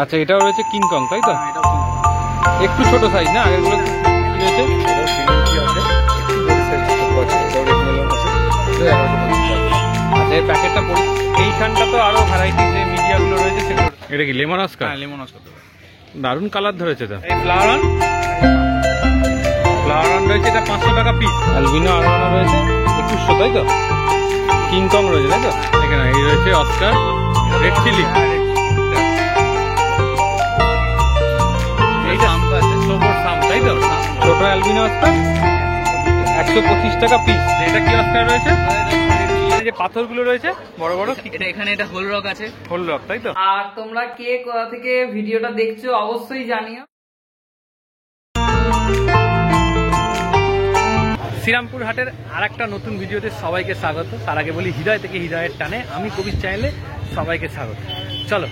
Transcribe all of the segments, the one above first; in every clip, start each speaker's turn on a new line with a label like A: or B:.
A: আচ্ছা, এটাও রয়েছে কিংকং, তাই তো? একটু ছোট সাইজ না, আগেরগুলো কি রয়েছে? আচ্ছা, এই প্যাকেটটা এইখানটা তো আরো ভ্যারাইটি যে মিডিয়াগুলো রয়েছে সেগুলো। এটা কি লেমন অস্কার?
B: হ্যাঁ, লেমন অস্কার।
A: দারুণ কালার ধরেছে তো। এই ফ্লাওয়ার অন রয়েছে, এটা 500 টাকা পিস। অ্যালবিনো আরোয়ানা রয়েছে 2100, তাই তো? কিংকং রয়েছে, তাই তো? এখানে এই রয়েছে অস্কার রেড চিলি। তাই তো? ছোট অ্যালবিনো অস্কার 125 টাকা পিস। এটা কি অস্কার রয়েছে? যে পাথরগুলো রয়েছে বড় বড়,
B: এখানে এটা হোল রক আছে।
A: হোল রক, তাই তো?
C: আর তোমরা কে কোথা থেকে ভিডিওটা দেখছো অবশ্যই জানিও।
A: শ্রীরামপুর হাটের আর একটা নতুন ভিডিওতে সবাইকে স্বাগত। তার আগে বলি, হৃদয় থেকে হৃদয়ের টানে আমি কবির চ্যানেলে সবাইকে স্বাগত। চলো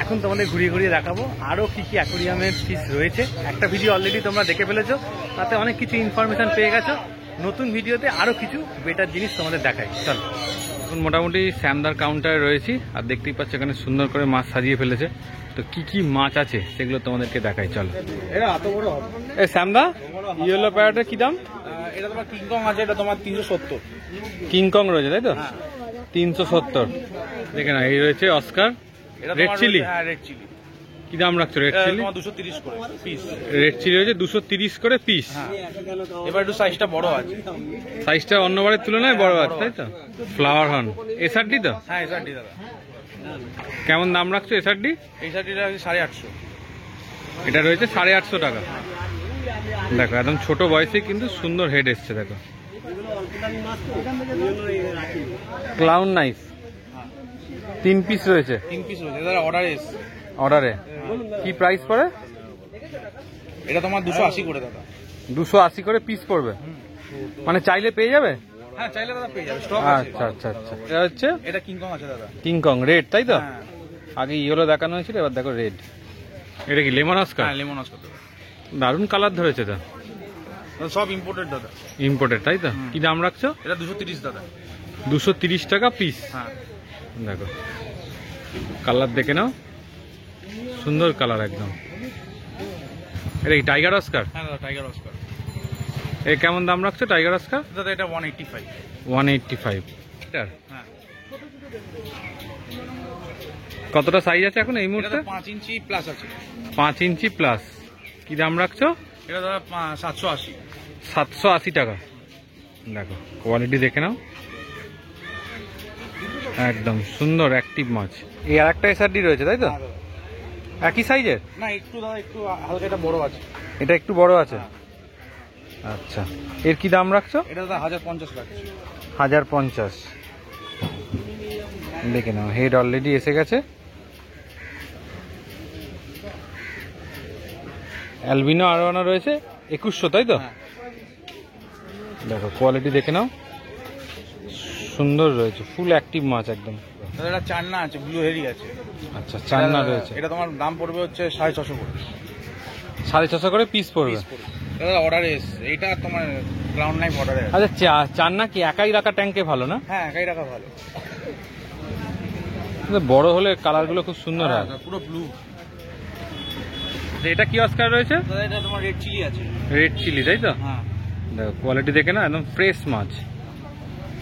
A: এখন তোমাদের ঘুরিয়ে ঘুরিয়ে দেখাবো আরও কি কি অ্যাকোরিয়ামের ফিস রয়েছে। একটা ভিডিও অলরেডি তোমরা দেখে ফেলেছো, তাতে অনেক কিছু ইনফরমেশন পেয়ে গেছো। নতুন ভিডিওতে আরও কিছু বেটার জিনিস তোমাদের দেখাই। চলো, এখন মোটামুটি শ্যামদার কাউন্টারে রয়েছি, আর দেখতেই পাচ্ছ এখানে সুন্দর করে মাছ সাজিয়ে ফেলেছে। তো কি কি মাছ আছে সেগুলো তোমাদেরকে দেখাই। চলো, এ শ্যামদা, ইয়েলো প্যারেটের কি দাম?
B: এটা তোমার কিংকং আছে, এটা তোমার 370।
A: কিংকং রয়েছে, তাই তো? 370। দেখে না, এই রয়েছে অস্কার রেড চিলি।
B: হ্যাঁ, রেড চিলি।
A: কি দাম রাখছো রেড চিলি?
B: তোমার 230 করে পিস।
A: রেড চিলি রয়েছে 230 করে পিস।
B: এবার একটু সাইজটা বড় আছে।
A: সাইজটা অন্যবারের তুলনায় বড় আছে, তাই তো? ফ্লাওয়ার হর্ন এসআরডি তো?
B: হ্যাঁ, এসআরডি দাদা।
A: কেমন দাম রাখছো এসআরডি?
B: এসআরডিটা 850।
A: এটা রয়েছে 850 টাকা। দেখো একদম ছোট বয়সে কিন্তু সুন্দর হেড এসছে। দেখো ক্লাউন নাইস 3 পিস রয়েছে।
B: 3 পিস রয়েছে দাদা,
A: অর্ডারে কি প্রাইস পড়ে?
B: এটা তোমার 280 করে দাদা।
A: 280 করে পিস পড়বে, মানে চাইলে পেয়ে যাবে?
B: হ্যাঁ, চাইলে দাদা পেয়ে যাবে, স্টক আছে।
A: আচ্ছা আচ্ছা আচ্ছা। এটা হচ্ছে
B: এটা কিংকং আছে দাদা।
A: কিংকং রেড, তাই তো?
B: হ্যাঁ,
A: আগে ইয়েলো দেখানো হয়েছিল, এবার দেখো রেড। এটা কি লেমন অস্কার?
B: হ্যাঁ, লেমন অস্কার দাদা।
A: দারুণ কালার ধরেছে তো।
B: সব ইম্পোর্টেড দাদা।
A: ইম্পোর্টেড, তাই তো? কি দাম রাখছো?
B: এটা 230 দাদা।
A: 230 টাকা পিস।
B: হ্যাঁ,
A: দেখো কালার দেখে নাও, সুন্দর কালার একদম। এটা কি টাইগার অস্কার?
B: হ্যাঁ দাদা, টাইগার অস্কার।
A: এ কেমন দাম রাখছো টাইগার অস্কার?
B: দাদা এটা 185।
A: 185।
B: হ্যাঁ,
A: কতটা সাইজ আছে এখন এই মুহূর্তে?
B: 5 ইঞ্চি প্লাস আছে।
A: 5 ইঞ্চি প্লাস। কি দাম রাখছো?
B: এটা দাদা 780।
A: 780 টাকা। দেখো কোয়ালিটি দেখে নাও, একদম সুন্দর অ্যাক্টিভ মাছ। এই আর একটা এসআরডি রয়েছে, তাই তো? একই সাইজের?
B: না, একটু দাদা একটু হালকা এটা বড় আছে।
A: এটা একটু বড় আছে। আচ্ছা, এর কি দাম রাখছো?
B: এটা দাদা 1050 রাখছি।
A: 1050। দেখে নাও, হেড অলরেডি এসে গেছে। অ্যালবিনো আরোয়ানা রয়েছে 2100, তাই তো? দেখো কোয়ালিটি দেখে নাও, সুন্দর রয়েছে, ফুল অ্যাক্টিভ মাছ একদম।
B: দাদা এটা চান্না আছে, ব্লু হেরি আছে।
A: আচ্ছা, চান্না রয়েছে।
B: এটা তোমার দাম পড়বে হচ্ছে 650 করে।
A: 650 করে পিস পড়বে।
B: দাদা অর্ডারে এসছে, এইটা তোমার গ্রাউন্ড নাইফ অর্ডারে আছে।
A: আচ্ছা, চান্না কি একাই রাখা ট্যাঙ্কে ভালো না?
B: হ্যাঁ, একাই রাখা ভালো।
A: বড় হলে কালারগুলো খুব সুন্দর হয়।
B: পুরো ব্লু।
A: এটা কি অস্কার রয়েছে?
B: দাদা এটা তোমার রেড চিলি আছে।
A: রেড চিলি, তাই তো?
B: হ্যাঁ,
A: দেখো কোয়ালিটি দেখে না, একদম ফ্রেশ মাছ।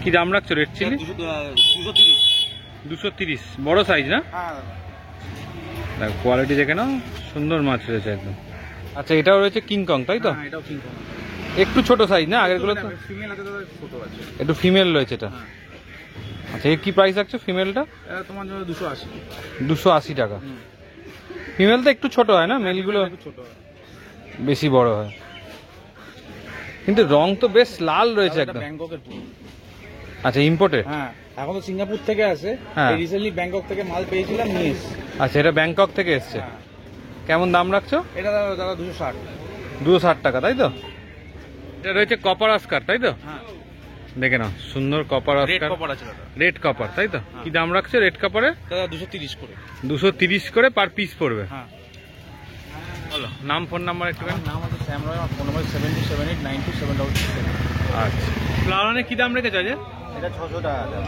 A: কি দাম রাখছো রেড চিলি?
B: 230।
A: 230, বড় সাইজ না?
B: হ্যাঁ,
A: দেখো কোয়ালিটি দেখে নাও, সুন্দর মাছ রয়েছে একদম। আচ্ছা, এটাও রয়েছে কিংকং, তাই তো?
B: এটাও কিংকং।
A: একটু ছোট সাইজ না, আগেরগুলো তো?
B: ফিমেল আছে দাদা, ছোট আছে।
A: একটু ফিমেল রয়েছে এটা। আচ্ছা, এর কি প্রাইস রাখছো ফিমেলটা?
B: এটা তোমার জন্য 280।
A: 280 টাকা। ফিমেল তো একটু ছোট হয় না, মেলগুলো
B: ছোট
A: বেশি বড় হয়। কিন্তু রং তো বেশ লাল রয়েছে একদম।
B: ব্যাংককের পুরো।
A: আচ্ছা, ইম্পোর্টেড?
B: হ্যাঁ, এখন তো সিঙ্গাপুর থেকে আসে।
A: হ্যাঁ,
B: রিসেন্টলি ব্যাংকক থেকে মাল পেয়েছিলাম, নিয়ে এসেছি।
A: আচ্ছা, এটা ব্যাংকক থেকে এসছে। কেমন দাম রাখছো?
B: এটা দাদা 260।
A: 260 টাকা, তাই তো? এটা রয়েছে কপার অস্কার, তাই তো?
B: হ্যাঁ,
A: দেখে নাও, সুন্দর কপার
B: রেড
A: অস্কার।
B: কপার আছে দাদা।
A: রেড কপার, তাই তো? কি দাম রাখছো রেড কপারে?
B: দাদা 230 করে।
A: 230 করে পার পিস পড়বে।
B: হ্যাঁ,
A: বলো নাম, ফোন নাম্বার একটুখানি।
B: নাম আছে শ্যাম রয়, আমার ফোন নাম্বার 72789276।
A: আচ্ছা, ফ্লাওয়ারে কি দাম রেখেছো আজ?
B: এটা 600 টাকা দাম।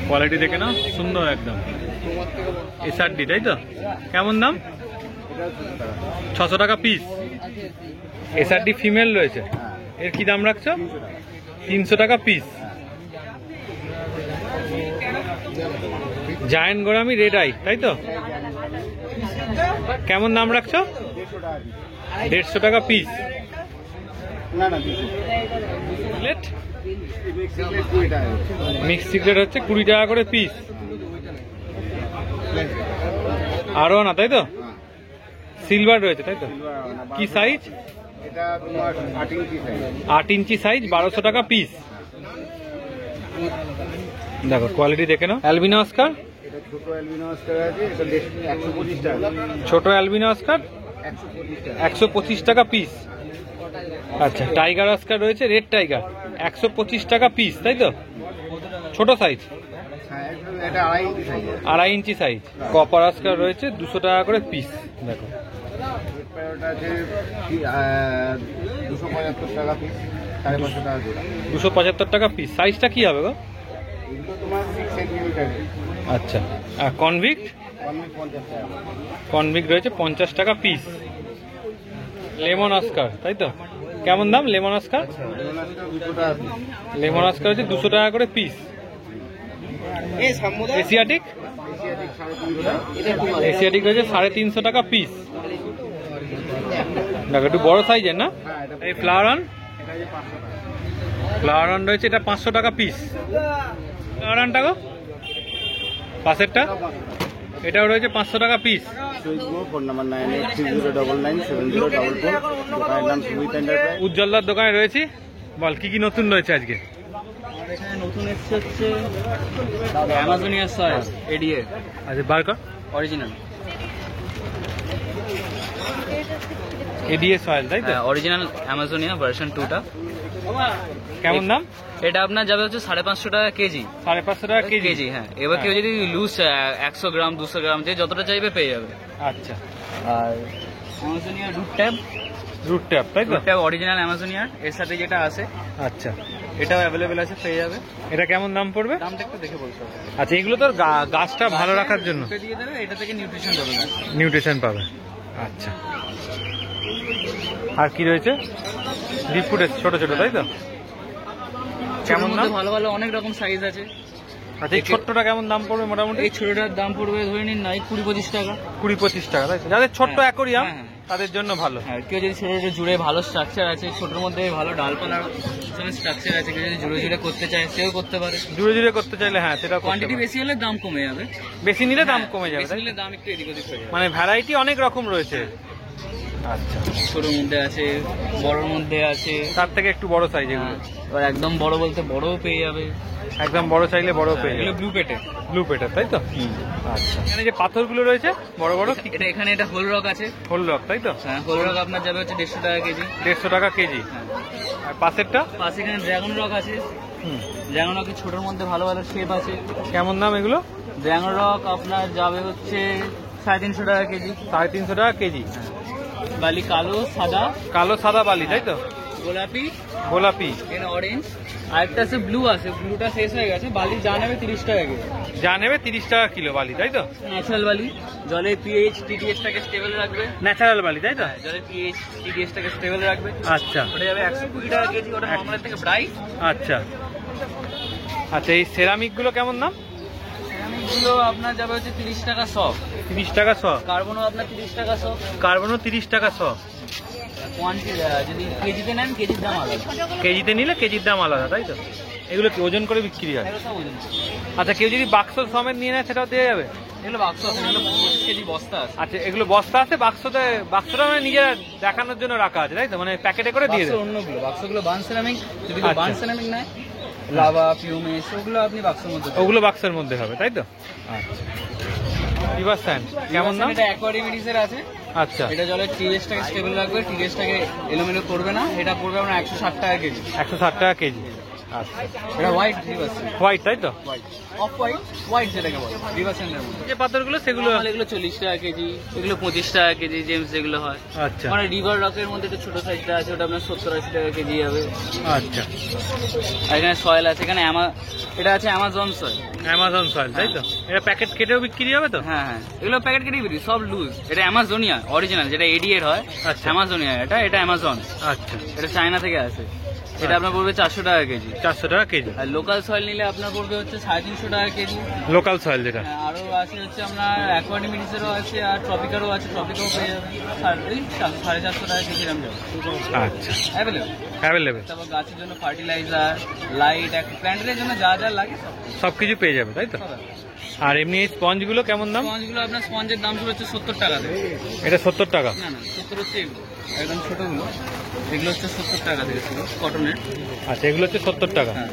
A: কোয়ালিটি দেখে না, সুন্দর একদম। এসআরডি তাই তো, কেমন দাম?
B: এটা 600 টাকা।
A: 600 টাকা পিস। এসআরডি ফিমেল রয়েছে, এর কি দাম রাখছো? 300 টাকা piece. Giant gourami red eye তাই তো, কেমন দাম রাখছো? 150 টাকা পিস।
B: না না,
A: মিক্স সিক্রেট হচ্ছে 20 টাকা করে পিস। আরো না তাই তো, সিলভার রয়েছে তাই তো, কি সাইজ?
B: এটা তোমার 8 ইঞ্চি সাইজ।
A: 8 ইঞ্চি সাইজ, 1200 টাকা পিস। দেখো কোয়ালিটি দেখে নাও। অ্যালবিনো অস্কার,
B: এটা ছোট অ্যালবিনো অস্কার আছে, এটা 125 টাকা।
A: ছোট অ্যালবিনো অস্কার 125 টাকা পিস। আচ্ছা, টাইগার অস্কার রয়েছে, রেড টাইগার 125 টাকা পিস তাই তো, ছোট সাইজ।
B: হ্যাঁ, এটা 2.5 ইঞ্চি সাইজ।
A: 2.5 ইঞ্চি সাইজ। কপার অস্কার রয়েছে 200 টাকা করে পিস। দেখো
B: ওটা আছে 275 টাকা পিস, 550 টাকা জোড়া।
A: 275 টাকা পিস। সাইজটা কি হবে গো?
B: এগুলো তোমার 6 সেন্টিমিটার।
A: আচ্ছা, আর কনভিক্ট?
B: 50 টাকা।
A: কনভিক্ট রয়েছে 50 টাকা পিস। লেমন অস্কার তাই তো, কেমন দাম লেমন অস্কার?
B: লেমন অস্কার 200 টাকা পিস।
A: লেমন অস্কার হচ্ছে 200 টাকা করে পিস। এশিয়াটিক?
B: এশিয়াটিক 350 টাকা।
A: এশিয়াটিক রয়েছে 350 টাকা পিস। দেখো একটু বড় সাইজের না।
B: হ্যাঁ, এটা
A: এই ফ্লাওয়ার অন,
B: এটা যে 500 টাকা।
A: ফ্লাওয়ার অন রয়েছে, এটা 500 টাকা পিস। ফ্লাওয়ার অনটা গো পাশেরটা, এটাও রয়েছে 500 টাকা পিস।
B: সুইচবো phone number 9830997044। দোকানের নাম সুমিত এন্টারপ্রাইজ।
A: উজ্জ্বলদার দোকানে রয়েছি। বল কি কি নতুন রয়েছে আজকে?
C: এখানে নতুন এসছে হচ্ছে অ্যামাজনিয়া সয়েল এডিএ
A: আচ্ছা, বার কর।
C: অরিজিনাল।
A: এডিএস অয়েল তাই তো,
C: অরিজিনাল অ্যামাজনিয়া ভার্সন 2টা।
A: কেমন দাম?
C: এটা আপনার যাবে হচ্ছে 550 টাকা কেজি।
A: 550 টাকা কেজি।
C: কেজি, হ্যাঁ। এবার কেউ যদি লুজ 100 গ্রাম 200 গ্রাম যে যতটা চাইবে পেয়ে যাবে।
A: আচ্ছা,
C: আর অ্যামাজনিয়া রুট ট্যাব,
A: রুট ট্যাপ তাই তো।
C: রুট ট্যাব অরিজিনাল অ্যামাজনিয়ার, এর সাথে যেটা আছে
A: আচ্ছা,
C: এটাও অ্যাভেলেবেল আছে, পেয়ে যাবে।
A: এটা কেমন দাম পড়বে?
C: দামটা একটু দেখে বলতে হবে।
A: আচ্ছা, এগুলো তোর গাছটা ভালো রাখার জন্য
C: ওকে দিয়ে দেবে, এটা থেকে নিউট্রিশন দেবে না।
A: নিউট্রিশন পাবে। আচ্ছা, আর কি রয়েছে? ডিপ ফুডের ছোট ছোট তাই তো, কেমন দাম?
C: ভালো ভালো অনেক রকম সাইজ আছে।
A: আচ্ছা, এই ছোট্টটা কেমন দাম পড়বে মোটামুটি?
C: এই ছোটটার দাম পড়বে ধরে নিন নাই 20-25 টাকা।
A: 20-25 টাকা তাই তো, যাদের ছোট্ট
C: হ্যাঁ,
A: অ্যাকোরিয়াম
C: হ্যাঁ।
A: তাদের জন্য ভালো।
C: হ্যাঁ, কেউ যদি ছোট ছোট জুড়ে ভালো স্ট্রাকচার আছে, ছোটর মধ্যে ভালো ডালপালার স্ট্রাকচার আছে, কেউ যদি জুড়ে জুড়ে করতে চায় সেও করতে পারে।
A: জুড়ে জুড়ে করতে চাইলে হ্যাঁ, সেটা
C: কোয়ান্টিটি বেশি হলে দাম কমে যাবে।
A: বেশি নিলে দাম
C: হ্যাঁ,
A: কমে যাবে
C: বেশি
A: তাই?
C: নিলে দাম একটু এদিক ওদিক হয়ে যাবে।
A: মানে ভ্যারাইটি অনেক রকম রয়েছে। আচ্ছা,
C: ছোটর মধ্যে আছে, বড়র মধ্যে আছে।
A: তার থেকে একটু বড় সাইজ এগুলো।
C: হ্যাঁ, এবার একদম বড় বলতে বড়ও পেয়ে যাবে।
A: একদম বড় চাইলে বড় পেয়ে
C: এগুলো
A: যাবে।
C: ব্লু পেটে।
A: ব্লু পেটার তাই তো। আচ্ছা, এখানে যে পাথরগুলো রয়েছে বড় বড়,
C: এটা এখানে এটা হোল রক আছে।
A: হোল রক তাই তো,
C: হ্যাঁ, হোল রক আপনার যাবে হচ্ছে 150 টাকা কেজি।
A: 150 টাকা কেজি।
C: হ্যাঁ,
A: আর পাশেরটা?
C: পাশে এখানে ড্রাগন রক আছে। ড্রাগন রকের ছোটর মধ্যে ভালো ভালো শেপ আছে।
A: কেমন দাম এগুলো?
C: ড্রাগন রক আপনার যাবে হচ্ছে 350 টাকা কেজি।
A: 350 টাকা কেজি।
C: বালি কালো, সাদা,
A: কালো সাদা বালি তাই তো,
C: গোলাপি,
A: গোলাপি,
C: এখানে অরেঞ্জ, আর একটা আছে ব্লু আছে। ব্লুটা শেষ হয়ে গেছে। বালি যা নেবে 30 টাকা কেজি।
A: যা নেবে 30 টাকা কিলো বালি তাই তো,
C: ন্যাচারাল বালি, জলের পিএইচ টিডিএস টাকে স্টেবল রাখবে।
A: ন্যাচারাল বালি তাই তো।
C: জলের পিএইচ টিডিএস টাকে স্টেবল রাখবে।
A: আচ্ছা,
C: ওটা যাবে 120 টাকা কেজি। ওটা নর্মালের থেকে ব্রাইট।
A: আচ্ছা, আচ্ছা, এই সেরামিক গুলো কেমন দাম?
C: সেরামিকগুলো আপনার যাবে হচ্ছে 30 টাকা শ।
A: 30 টাকা শ।
C: কার্বনও আপনার 30 টাকা শ।
A: কার্বনও 30 টাকা শ।
C: কোয়ান্টিটি যদি কেজিতে নেন কেজির দাম আলাদা।
A: কেজিতে নিলে কেজির দাম আলাদা তাই তো। এগুলো কি ওজন করে বিক্রি হয়?
C: এগুলো সব ওজন।
A: আচ্ছা, কেউ যদি বাক্স সমেত নিয়ে নেয় সেটাও দেওয়া যাবে?
C: এগুলো বাক্স আছে, এগুলো 25 কেজি বস্তা আছে।
A: আচ্ছা, এগুলো বস্তা আছে, বাক্সটা মানে নিজেরা দেখানোর জন্য রাখা আছে তাই তো, মানে প্যাকেটে করে দিয়ে
C: বাক্স
A: দেয়?
C: অন্যগুলো, বাক্সগুলো বান সেরামিক। যদি কেউ
A: আচ্ছা।
C: বান সেরামিক নেয়, লাভা, পিউমেস, ওগুলো আপনি বাক্সের মধ্যে পাবেন।
A: ওগুলো বাক্সের মধ্যে হবে তাই তো। আচ্ছা, রিভার স্যান্ড কেমন দাম?
C: এটা অ্যাকোয়ারিয়ামেটিসের আছে।
A: আচ্ছা,
C: এটা জলের টিডিএসটাকে স্টেবল রাখবে, টিডিএসটাকে এলোমেলো করবে না। এটা পড়বে আপনার 160 টাকা কেজি।
A: 160 টাকা কেজি। আচ্ছা,
C: এটা হোয়াইট রিভার্স
A: হোয়াইট তাই তো?
C: হোয়াইট অফ হোয়াইট হোয়াইট যেটাকে বলে রিভার্স এর মধ্যে।
A: যে পাথরগুলো সেগুলো
C: তাহলে এগুলো 40 টাকা কেজি, এগুলো 25 টাকা কেজি জেমস যেগুলো হয়।
A: আচ্ছা
C: মানে রিভার রকের মধ্যে একটা ছোট সাইজটা আছে, ওটা আপনার 70-80 টাকা কেজি হবে।
A: আচ্ছা,
C: আর এখানে সয়েল আছে, এখানে এটা আছে অ্যামাজন সয়েল।
A: অ্যামাজন সয়েল তাই তো? এটা প্যাকেট কেটেও বিক্রি হবে তো?
C: হ্যাঁ হ্যাঁ, এগুলো প্যাকেট কেটে বিক্রি, সব লুজ। এটা অ্যামাজোনিয়া অরিজিনাল, যেটা এডি এর হয়।
A: আচ্ছা।
C: অ্যামাজোনিয়া এটা অ্যামাজন,
A: আচ্ছা,
C: এটা চায়না থেকে আসে। এটা আপনার পড়বে 400 টাকা কেজি।
A: 400 টাকা কেজি
C: আর লোকাল সয়েল নিলে আপনার পড়বে হচ্ছে 350 টাকা কেজি।
A: লোকাল সয়েল যেটা।
C: হ্যাঁ, আরো আছে হচ্ছে আপনার অ্যাকোয়াডিমিটিসেরও আছে, আর ট্রপিকারও আছে, ট্রপিকাও পেয়ে যাবেন 450 টাকা কেজি দাম যাবে।
A: আচ্ছা,
C: অ্যাভেলেবল।
A: অ্যাভেলেবেল,
C: তারপর গাছের জন্য ফার্টিলাইজার, লাইট, প্ল্যান্টের জন্য যা যা লাগে
A: সব কিছু পেয়ে যাবে তাই তো? আর এমনি এই স্পঞ্জগুলো কেমন দাম?
C: স্পঞ্জগুলো আপনার স্পঞ্জের দাম শুরু হচ্ছে 70 টাকা থেকে।
A: এটা 70 টাকা?
C: না না, 70 হচ্ছে এগুলো একদম ছোটগুলো, এগুলো হচ্ছে 70 টাকা থেকে শুরু কটনের।
A: আচ্ছা, এগুলো হচ্ছে 70 টাকা।
C: হ্যাঁ,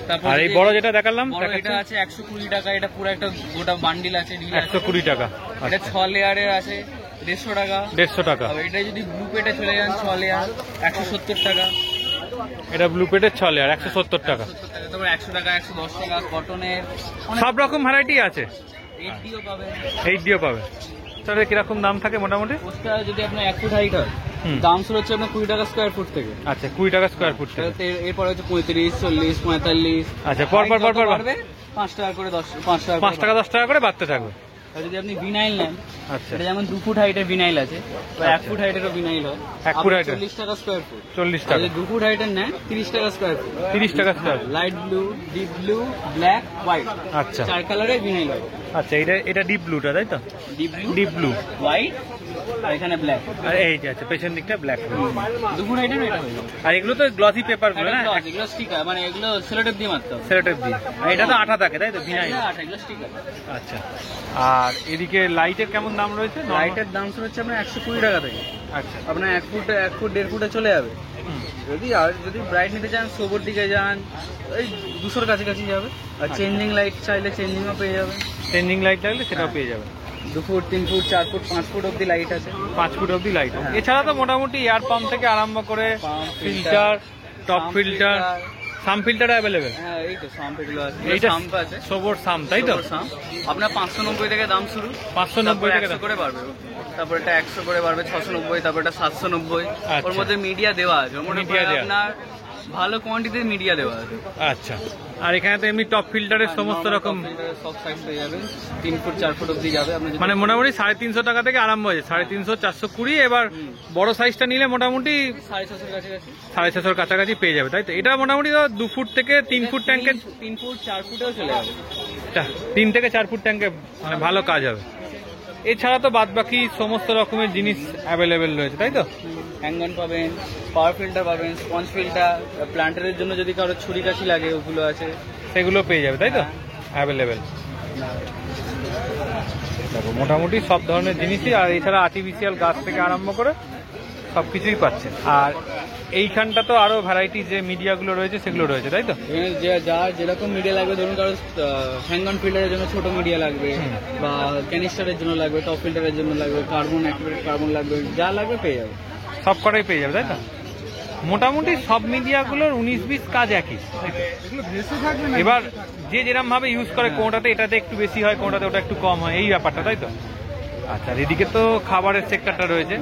C: তারপর
A: আর এই বড় যেটা দেখালাম
C: বড় এটা আছে 120 টাকা, এটা পুরো একটা গোটা বান্ডিল আছে, ডিল আছে।
A: 120 টাকা।
C: এটা 6 লেয়ারের আছে 150 টাকা।
A: 150 টাকা।
C: আর এটা যদি ব্লু পেটে চলে যান 6 লেয়ার 170 টাকা।
A: এটা ব্লু পেটের 6 লেয়ার 170 টাকা।
C: 170 টাকা। তারপর 100 টাকা, 110 টাকা কটনের
A: সব রকম ভ্যারাইটি আছে।
C: 80ও পাবেন।
A: 80ও পাবে। তাহলে কিরকম দাম থাকে মোটামুটি?
C: পোস্টার যদি আপনার 1 ফুট হাইট হয়,
A: হুম।
C: দাম শুরু হচ্ছে আপনার 20 টাকা স্কোয়ার ফুট থেকে।
A: আচ্ছা, 20 টাকা স্কোয়ার ফুট থেকে।
C: এরপর হচ্ছে 35, 40, 45।
A: আচ্ছা, পর পর পর পর
C: বাড়বে 5 টাকা করে, 5 টাকা
A: 5 টাকা 10 টাকা করে বাড়তে থাকবে।
C: আর যদি আপনি ভিনাইল নেন,
A: আচ্ছা,
C: এটা যেমন 2 ফুট হাইটের ভিনাইল আছে, বা 1 ফুট হাইটেরও ভিনাইল হয়।
A: 1 ফুট হাইটের
C: 40 টাকা স্কোয়ার ফুট।
A: 40
C: আর
A: টাকা।
C: যদি 2 ফুট হাইটের নেন 30 টাকা স্কোয়ার ফুট।
A: 30 টাকা square.
C: Light blue, deep blue, black, white,
A: আচ্ছা
C: 4 কালারের ভিনাইল হবে।
A: আচ্ছা, এটা ডিপ ব্লুটা তাই তো?
C: Deep blue,
A: deep blue,
C: white, আর এখানে ব্ল্যাক।
A: আর এই যে আচ্ছা পেছন দিকটা ব্ল্যাক।
C: 2 ফুট হাইটের এটা হয়ে যাবে।
A: আর এগুলো তো গ্লসি পেপার গুলো না?
C: এগুলো স্টিকার, মানে এগুলো সেলোটেপ দিয়ে মারতে হবে।
A: সেলোটেপ দিয়ে। আর এটা তো আঠা থাকে তাই তো? ভিনাইল।
C: এগুলো স্টিকার।
A: আচ্ছা, আর এদিকে লাইটের কেমন দাম রয়েছে?
C: লাইটের দাম শুরু হচ্ছে আপনার 120 টাকা থেকে।
A: আচ্ছা,
C: আপনার 1 ফুট 1.5 ফুটে চলে যাবে। যদি ব্রাইট নিতে চান, সোবর দিকে যান, এই 200-র কাছাকাছি যাবে। আর চেঞ্জিং লাইট চাইলে চেঞ্জিংও পেয়ে যাবেন।
A: চেঞ্জিং লাইট লাগলে সেটাও পেয়ে যাবে।
C: 2 ফুট, 3 ফুট, 4 ফুট, 5 ফুট অব্দি লাইট আছে।
A: 5 ফুট অব্দি লাইট।
C: হ্যাঁ।
A: এছাড়া তো মোটামুটি এয়ার পাম্প থেকে আরম্ভ করে
C: পাম্প,
A: ফিল্টার, টপ
C: সাম
A: ফিল্টার, সাম ফিল্টার অ্যাভেলেবেল।
C: হ্যাঁ, এই তো সাম্প এগুলো আছে।
A: এইটা
C: সাম্প আছে,
A: সবর সাম তাই তো?
C: সাম্প আপনার 590 থেকে দাম শুরু।
A: 590 থেকে
C: 100 করে বাড়বে। তারপর এটা 100 করে বাড়বে 690, তারপর এটা 790।
A: আচ্ছা।
C: ওর মধ্যে মিডিয়া দেওয়া আছে, ওর মধ্যে
A: মিডিয়া দেওয়া।
C: আপনার ভালো কোয়ান্টিটির মিডিয়া দেওয়া আছে।
A: আচ্ছা, আর এখানে তো এমনি টপ ফিল্টারের সমস্ত রকম,
C: সব সাইজ পেয়ে যাবেন। 3 ফুট 4 ফুট অব্দি যাবে আপনার।
A: মানে মোটামুটি 350 টাকা থেকে আরম্ভ হয়েছে। 350, 420। এবার বড় সাইজটা নিলে মোটামুটি
C: 650-এর কাছাকাছি।
A: 650-র কাছাকাছি পেয়ে যাবে তাই তো? এটা মোটামুটি 2 ফুট থেকে 3 ফুট ট্যাঙ্কের,
C: 3 ফুট 4 ফুটেও চলে যাবে।
A: 3 থেকে 4 ফুট ট্যাঙ্কে মানে ভালো কাজ হবে। এছাড়া তো বাদ বাকি সমস্ত রকমের জিনিস অ্যাভেলেবেল রয়েছে তাই তো?
C: হ্যাঙ্গন পাবেন, পাওয়ার ফিল্টার পাবেন, স্পঞ্জ ফিল্টার, প্ল্যান্টারের জন্য যদি কারো ছুরি কাছি লাগে ওগুলো আছে।
A: সেগুলো পেয়ে যাবে তাই তো? অ্যাভেলেবেল। দেখো মোটামুটি সব ধরনের জিনিসই, আর এছাড়া আর্টিফিশিয়াল গাছ থেকে আরম্ভ করে সব কিছুই পাচ্ছে। আর এইখানটা তো আরো ভ্যারাইটি যে মিডিয়াগুলো রয়েছে সেগুলো রয়েছে তাই তো?
C: এখানে যার যেরকম মিডিয়া লাগবে, ধরুন কারো হ্যাঙ্গন ফিল্টারের জন্য ছোট মিডিয়া লাগবে, বা ক্যানিস্টারের জন্য লাগবে, টপ ফিল্টারের জন্য লাগবে, কার্বন অ্যাক্টিভেটেড কার্বন লাগবে, যা লাগবে পেয়ে যাবে।
A: সব কটাই পেয়ে যাবে তাই তো? মোটামুটি সব মিডিয়াগুলোর 19-20 কাজ একই। এবার যে যেরকম ভাবে ইউজ করে, কোনটাতে এটাতে একটু বেশি হয়, কোনটাতে ওটা একটু কম হয়, এই ব্যাপারটা তাই তো? আচ্ছা, আর এদিকে তো খাবারের সেক্টরটা রয়েছে,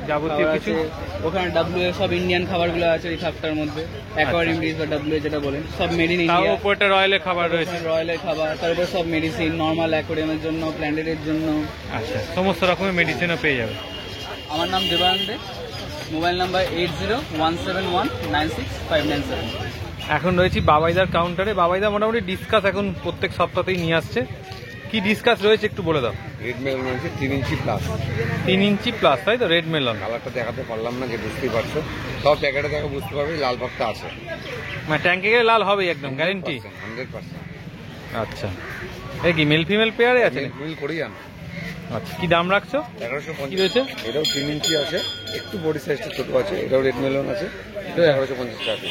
A: যাবতীয়
C: খাবার
A: কিছু।
C: আছে, ওখানে ডাব্লিউ সব ইন্ডিয়ান খাবারগুলো আছে এই থাকটার মধ্যে। অ্যাকোয়ারিয়াম ডিশ বা ডাব্লিউ যেটা বলেন, সব মেড ইন
A: তাও
C: ইন্ডিয়া।
A: উপরটা রয়্যালের খাবার রয়েছে।
C: রয়্যালের খাবার, তারপর সব মেডিসিন, নর্মাল অ্যাকোয়ারিয়ামের জন্য, প্ল্যান্টেটের জন্য।
A: আচ্ছা, সমস্ত রকমের মেডিসিনও পেয়ে যাবে।
C: আমার নাম দেবানন্দ দে, মোবাইল নাম্বার 80-171-96-597।
A: এখন রয়েছি বাবাইদার কাউন্টারে। বাবাইদা মোটামুটি ডিসকাস এখন প্রত্যেক সপ্তাহতেই নিয়ে আসছে। কি ডিসকাস রয়েছে একটু বলে দাও।
B: রেড মেলন রয়েছে 3 ইঞ্চি প্লাস।
A: 3 ইঞ্চি প্লাস তাই তো? Red melon.
B: কালারটা দেখাতে পারলাম না, যে বুঝতেই পারছো। সব প্যাকেটে দেখো বুঝতে পারবে লাল ভাবটা আছে।
A: মানে ট্যাঙ্কে গেলে লাল হবেই একদম গ্যারেন্টি?
B: 100%।
A: আচ্ছা, এই কি মেল ফিমেল পেয়ারে আছে?
B: মিল করেই আন।
A: আচ্ছা, কি দাম রাখছো?
B: 1150
A: কি রয়েছে?
B: এটাও 3 ইঞ্চি আছে, একটু বডি সাইজটা ছোট আছে। এটাও রেড মেলন আছে, এটাও 1150 টাকা।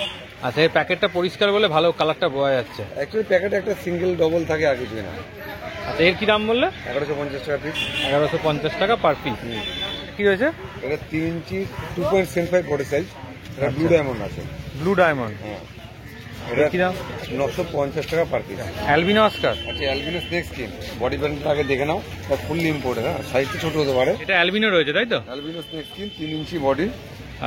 A: আচ্ছা, এই প্যাকেটটা পরিষ্কার বলে ভালো কালারটা বোঝা যাচ্ছে।
B: অ্যাকচুয়ালি প্যাকেটে একটা সিঙ্গেল ডবল থাকে, আর কিছুই না।
A: আচ্ছা, এর কি দাম বললে?
B: 1150 টাকা পিস।
A: 1150 টাকা পার পিস। কি রয়েছে?
B: এটা 3 ইঞ্চি 2.75 বডি সাইজ। এটা ব্লু ডায়মন্ড আছে।
A: Blue diamond.
B: হ্যাঁ, এটা
A: কি দাম?
B: 950 টাকা পার পিস।
A: অ্যালবিনো অস্কার,
B: আচ্ছা, অ্যালবিনো স্নেক স্কিন, বডি প্যান্টটা আগে দেখে নাও, এটা ফুললি ইম্পোর্টেড। হ্যাঁ, সাইজটা ছোট হতে পারে।
A: এটা অ্যালবিনো রয়েছে তাই তো?
B: অ্যালবিনো স্নেক স্কিন 3 ইঞ্চি বডি,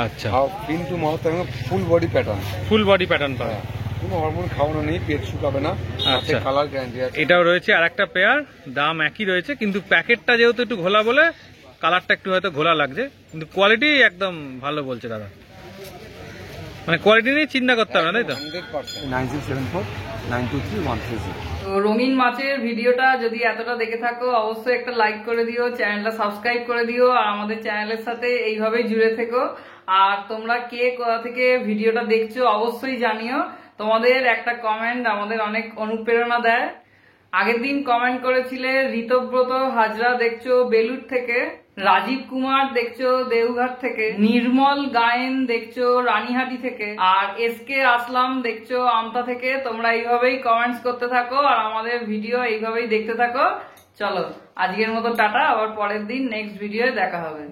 A: আচ্ছা,
B: আর পিন টু মাউথ একদম full body pattern.
A: Full body pattern পাবে।
B: কোনো হরমোন খাওয়ানো নেই, পেট শুকাবে না,
A: আচ্ছা।
B: কালার গ্যারান্টি আছে।
A: এটাও রয়েছে আর একটা পেয়ার, দাম একই রয়েছে, কিন্তু প্যাকেটটা যেহেতু একটু ঘোলা বলে কালারটা একটু হয়তো ঘোলা লাগছে, কিন্তু কোয়ালিটি একদম ভালো বলছে দাদা। মানে কোয়ালিটি নিয়ে চিন্তা করতে হবে না তাই তো?
B: 100%। 9674 923 130।
D: তো রঙিন মাছের ভিডিওটা যদি এতটা দেখে থাকো অবশ্যই একটা লাইক করে দিও, চ্যানেলটা সাবস্ক্রাইব করে দিও, আর আমাদের চ্যানেলের সাথে এইভাবেই জুড়ে থেকো। আর তোমরা কে কোথা থেকে ভিডিওটা দেখছো অবশ্যই জানিও, তোমাদের একটা কমেন্ট আমাদের অনেক অনুপ্রেরণা দেয়। আগের দিন কমেন্ট করেছিলে ঋতব্রত হাজরা দেখছো বেলুর থেকে, রাজীব কুমার দেখছো দেওঘাট থেকে, নির্মল গায়েন দেখছো রানীহাটি থেকে, আর এসকে আসলাম দেখছো আমতা থেকে। তোমরা এইভাবেই কমেন্টস করতে থাকো আর আমাদের ভিডিও এইভাবেই দেখতে থাকো। চলো আজকের মতো টাটা, আবার পরের দিন নেক্সট ভিডিওয়ে দেখা হবে।